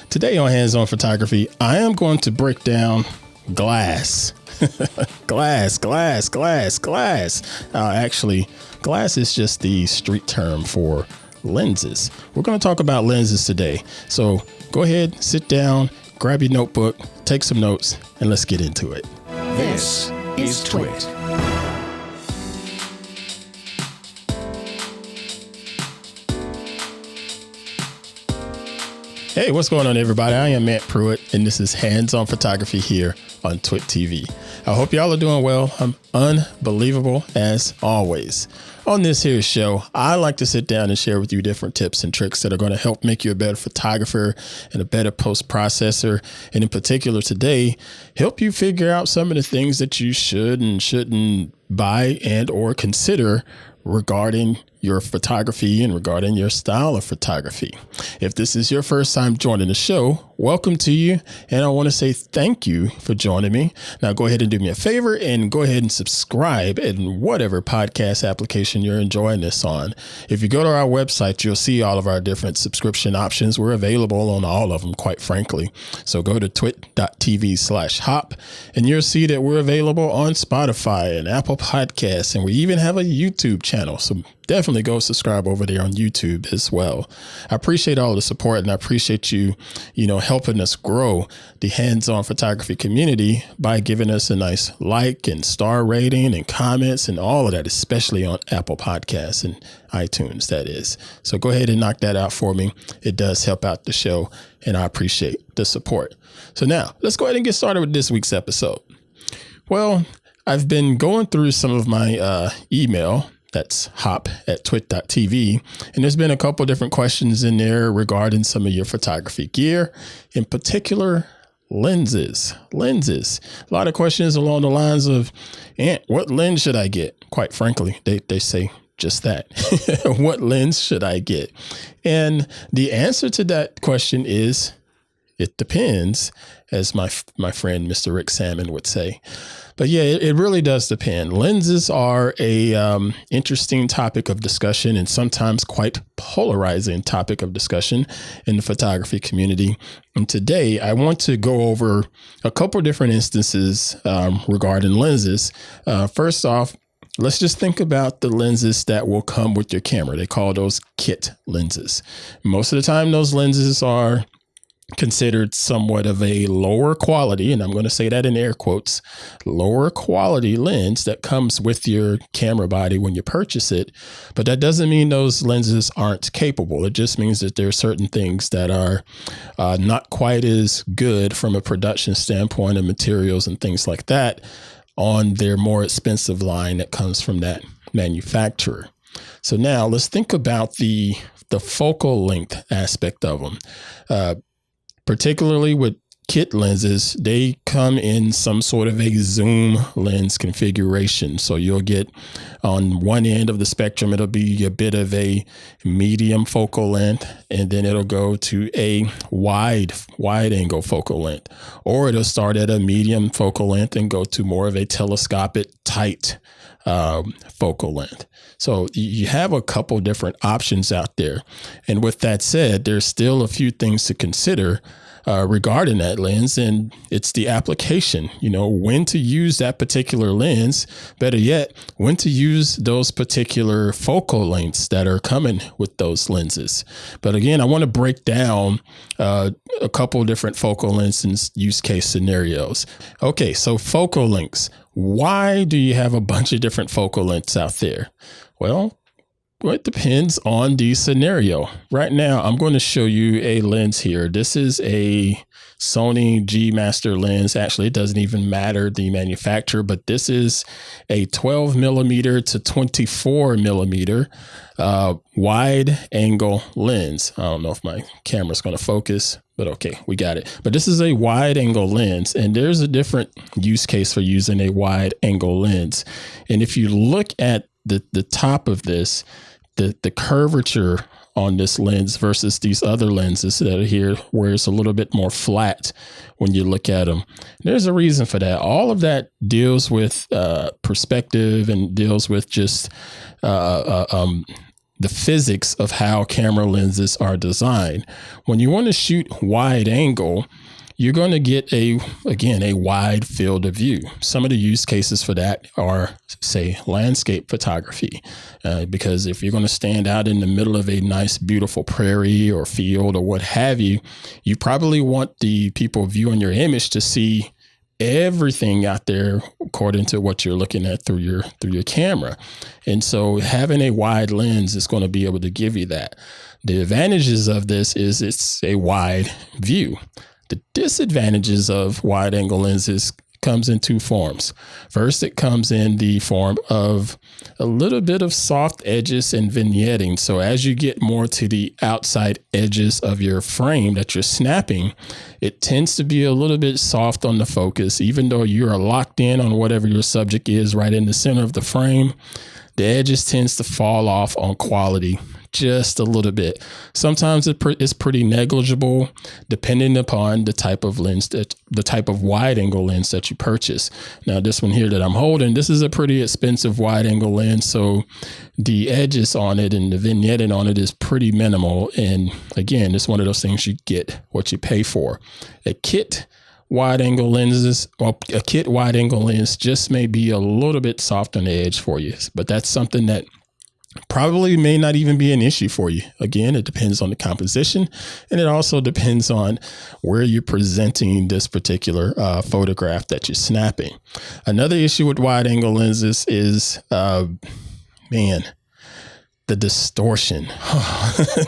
Today on Hands On Photography, I am going to break down glass. glass. Actually, glass is just the street term for lenses. We're going to talk about lenses today. So go ahead, sit down, grab your notebook, take some notes, and let's get into it. This is TWiT. Hey, what's going on, everybody? I am Pruitt, and this is Hands On Photography here on TWiT TV. I hope y'all are doing well. I'm unbelievable as always. On this here show, I like to sit down and share with you different tips and tricks that are going to help make you a better photographer and a better post processor. And in particular today, help you figure out some of the things that you should and shouldn't buy and or consider regarding your photography and regarding your style of photography. If this is your first time joining the show, welcome to you. And I want to say thank you for joining me. Now go ahead and do me a favor and go ahead and subscribe in whatever podcast application you're enjoying this on. If you go to our website, you'll see all of our different subscription options. We're available on all of them, quite frankly. So go to twit.tv/hop and you'll see that we're available on Spotify and Apple Podcasts. And we even have a YouTube channel. So definitely go subscribe over there on YouTube as well. I appreciate all the support and I appreciate you, helping us grow the hands-on photography community by giving us a nice like and star rating and comments and all of that, especially on Apple Podcasts and iTunes, that is. So go ahead and knock that out for me. It does help out the show and I appreciate the support. So now let's go ahead and get started with this week's episode. Well, I've been going through some of my email. That's hop@twit.tv. And there's been a couple different questions in there regarding some of your photography gear, in particular, lenses. A lot of questions along the lines of, what lens should I get? Quite frankly, they say just that. What lens should I get? And the answer to that question is, it depends, as my friend, Mr. Rick Salmon would say. But yeah, it really does depend. Lenses are a interesting topic of discussion and sometimes quite polarizing topic of discussion in the photography community. And today I want to go over a couple different instances regarding lenses. First off, let's just think about the lenses that will come with your camera. They call those kit lenses. Most of the time, those lenses are considered somewhat of a lower quality, and I'm going to say that in air quotes, lower quality lens that comes with your camera body when you purchase it. But that doesn't mean those lenses aren't capable. It just means that there are certain things that are not quite as good from a production standpoint of materials and things like that on their more expensive line that comes from that manufacturer. So now let's think about the focal length aspect of them. Particularly with kit lenses, they come in some sort of a zoom lens configuration. So you'll get on one end of the spectrum, it'll be a bit of a medium focal length, and then it'll go to a wide angle focal length, or it'll start at a medium focal length and go to more of a telescopic tight focal length. So you have a couple different options out there. And with that said, there's still a few things to consider regarding that lens, and it's the application, when to use that particular lens, better yet, when to use those particular focal lengths that are coming with those lenses. But again, I want to break down a couple different focal lengths and use case scenarios. Okay, so focal lengths. Why do you have a bunch of different focal lengths out there? Well, it depends on the scenario. Right now, I'm going to show you a lens here. This is a Sony G Master lens. Actually, it doesn't even matter the manufacturer, but this is a 12 millimeter to 24 millimeter wide angle lens. I don't know if my camera's going to focus, but okay, we got it. But this is a wide angle lens, and there's a different use case for using a wide angle lens. And if you look at the top of this, the curvature on this lens versus these other lenses that are here, where it's a little bit more flat when you look at them. There's a reason for that. All of that deals with perspective and deals with just the the physics of how camera lenses are designed. When you want to shoot wide angle, you're going to get a wide field of view. Some of the use cases for that are, say, landscape photography, because if you're going to stand out in the middle of a nice, beautiful prairie or field or what have you, you probably want the people viewing your image to see everything out there according to what you're looking at through your camera. And so having a wide lens is going to be able to give you that. The advantages of this is it's a wide view. The disadvantages of wide angle lenses comes in two forms. First, it comes in the form of a little bit of soft edges and vignetting. So as you get more to the outside edges of your frame that you're snapping, it tends to be a little bit soft on the focus, even though you are locked in on whatever your subject is right in the center of the frame. The edges tends to fall off on quality just a little bit. Sometimes it's pretty negligible depending upon the type of lens the type of wide angle lens that you purchase. Now, this one here that I'm holding, this is a pretty expensive wide angle lens. So the edges on it and the vignetting on it is pretty minimal. And again, it's one of those things you get what you pay for. A kit wide angle lens just may be a little bit soft on the edge for you, but that's something that probably may not even be an issue for you. Again, it depends on the composition, and it also depends on where you're presenting this particular photograph that you're snapping. Another issue with wide angle lenses is, the distortion.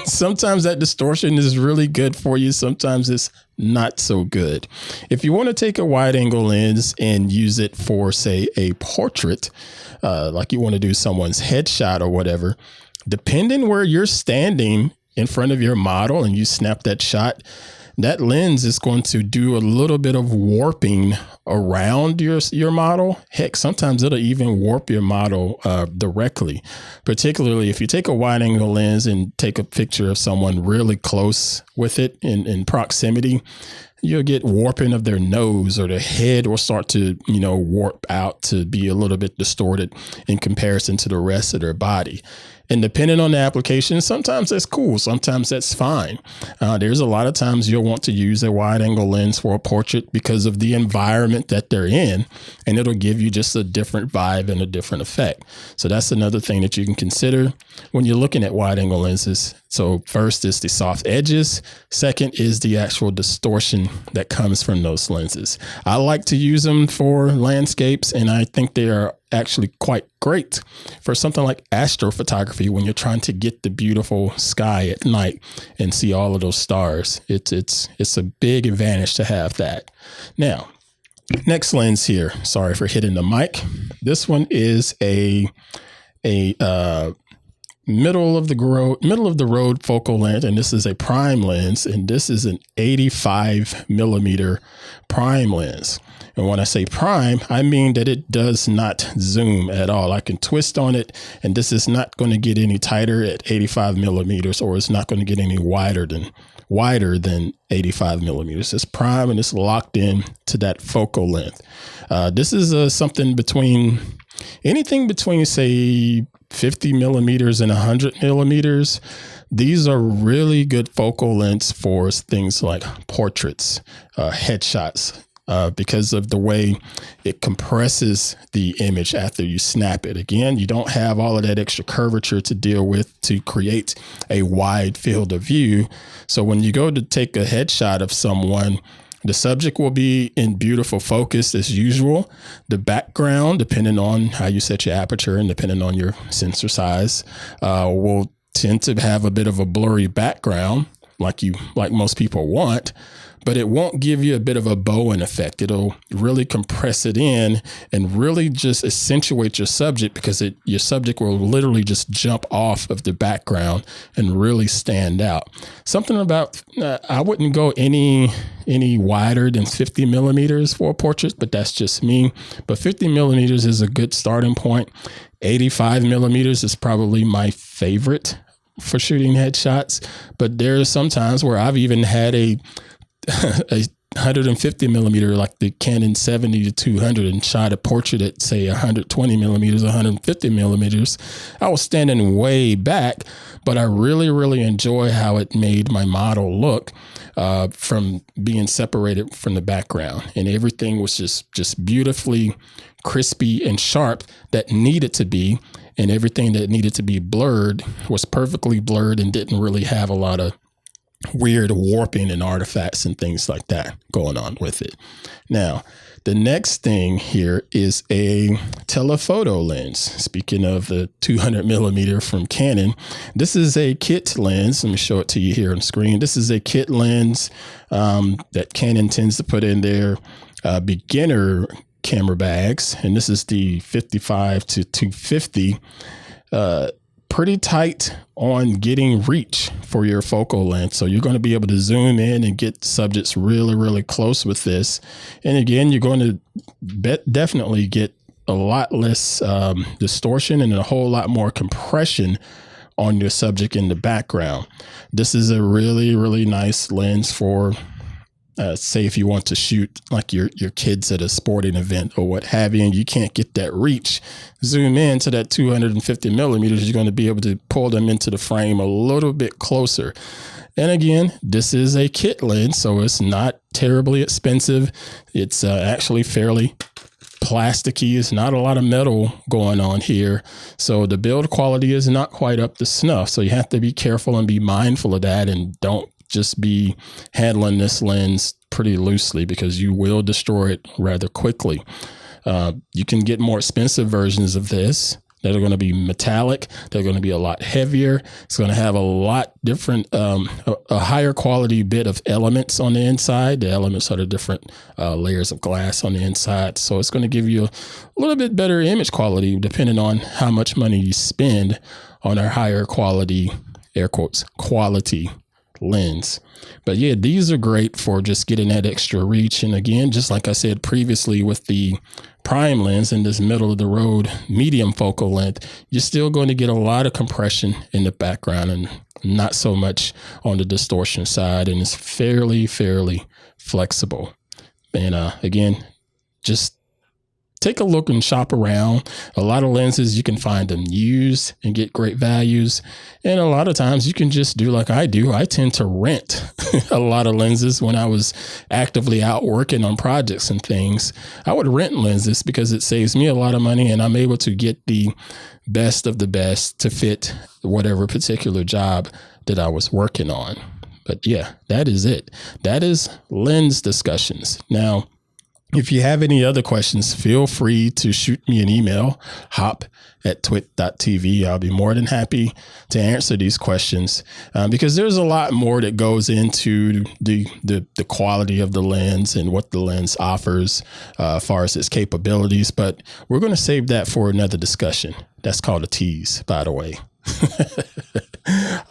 Sometimes that distortion is really good for you. Sometimes it's not so good. If you want to take a wide angle lens and use it for, say, a portrait, like you want to do someone's headshot or whatever, depending where you're standing in front of your model and you snap that shot, that lens is going to do a little bit of warping around your model. Heck, sometimes it'll even warp your model directly, particularly if you take a wide angle lens and take a picture of someone really close with it in proximity. You'll get warping of their nose, or their head will start to, warp out to be a little bit distorted in comparison to the rest of their body. And depending on the application, sometimes that's cool. Sometimes that's fine. There's a lot of times you'll want to use a wide angle lens for a portrait because of the environment that they're in, and it'll give you just a different vibe and a different effect. So that's another thing that you can consider when you're looking at wide angle lenses. So first is the soft edges. Second is the actual distortion that comes from those lenses. I like to use them for landscapes, and I think they are actually quite great for something like astrophotography when you're trying to get the beautiful sky at night and see all of those stars. It's a big advantage to have that. Now, next lens here. Sorry for hitting the mic. This one is a middle of the road focal length, and this is a prime lens, and this is an 85 millimeter prime lens. And when I say prime, I mean that it does not zoom at all. I can twist on it, and this is not going to get any tighter at 85 millimeters, or it's not going to get any wider than 85 millimeters. It's prime, and it's locked in to that focal length. This is something anything between, say, 50 millimeters and 100 millimeters. These are really good focal lengths for things like portraits, headshots, because of the way it compresses the image after you snap it. Again, you don't have all of that extra curvature to deal with to create a wide field of view. So when you go to take a headshot of someone, the subject will be in beautiful focus as usual. The background, depending on how you set your aperture and depending on your sensor size, will tend to have a bit of a blurry background like most people want, but it won't give you a bit of a Bowen effect. It'll really compress it in and really just accentuate your subject, because your subject will literally just jump off of the background and really stand out. Something about, I wouldn't go any wider than 50 millimeters for a portrait, but that's just me. But 50 millimeters is a good starting point. 85 millimeters is probably my favorite for shooting headshots, but there are some times where I've even had a 150 millimeter, like the Canon 70-200, and shot a portrait at say 120 millimeters, 150 millimeters, I was standing way back, but I really, really enjoy how it made my model look from being separated from the background, and everything was just beautifully crispy and sharp that needed to be, and everything that needed to be blurred was perfectly blurred and didn't really have a lot of weird warping and artifacts and things like that going on with it. Now, the next thing here is a telephoto lens. Speaking of the 200 millimeter from Canon, this is a kit lens. Let me show it to you here on the screen. This is a kit lens that Canon tends to put in their beginner camera bags. And this is the 55-250. Pretty tight on getting reach for your focal length. So you're going to be able to zoom in and get subjects really, really close with this. And again, you're going to definitely get a lot less distortion and a whole lot more compression on your subject in the background. This is a really, really nice lens for say if you want to shoot like your kids at a sporting event or what have you, and you can't get that reach, zoom in to that 250 millimeters, you're going to be able to pull them into the frame a little bit closer. And again, this is a kit lens, so it's not terribly expensive. It's actually fairly plasticky. It's not a lot of metal going on here. So the build quality is not quite up to snuff. So you have to be careful and be mindful of that, and don't just be handling this lens pretty loosely, because you will destroy it rather quickly. You can get more expensive versions of this that are going to be metallic. They're going to be a lot heavier. It's going to have a lot different, a higher quality bit of elements on the inside. The elements are the different layers of glass on the inside. So it's going to give you a little bit better image quality depending on how much money you spend on our higher quality, air quotes, quality lens. But yeah, these are great for just getting that extra reach. And again, just like I said previously with the prime lens in this middle of the road medium focal length, you're still going to get a lot of compression in the background and not so much on the distortion side. And it's fairly flexible. And again, just take a look and shop around. A lot of lenses, you can find them used and get great values. And a lot of times you can just do like I do. I tend to rent a lot of lenses when I was actively out working on projects and things. I would rent lenses because it saves me a lot of money, and I'm able to get the best of the best to fit whatever particular job that I was working on. But yeah, that is it. That is lens discussions. Now, if you have any other questions, feel free to shoot me an email, hop@twit.tv. I'll be more than happy to answer these questions because there's a lot more that goes into the quality of the lens and what the lens offers as far as its capabilities. But we're going to save that for another discussion. That's called a tease, by the way.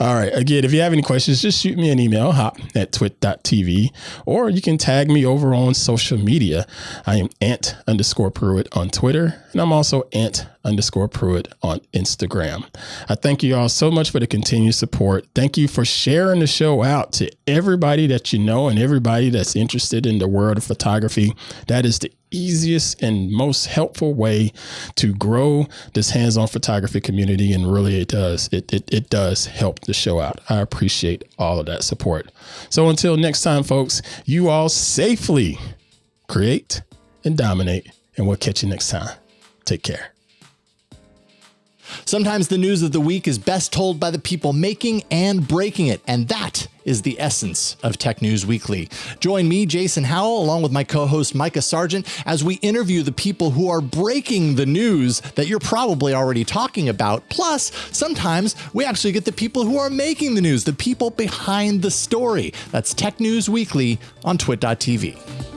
All right. Again, if you have any questions, just shoot me an email, hop@twit.tv, or you can tag me over on social media. I am ant_Pruitt on Twitter, and I'm also ant_Pruitt on Instagram. I thank you all so much for the continued support. Thank you for sharing the show out to everybody that you know and everybody that's interested in the world of photography. That is the easiest and most helpful way to grow this hands-on photography community, and really it does help the show out. I appreciate all of that support. So until next time, folks, you all safely create and dominate, and we'll catch you next time. Take care. Sometimes the news of the week is best told by the people making and breaking it, and that is the essence of Tech News Weekly. Join me, Jason Howell, along with my co-host Micah Sargent, as we interview the people who are breaking the news that you're probably already talking about. Plus, sometimes we actually get the people who are making the news, the people behind the story. That's Tech News Weekly on twit.tv.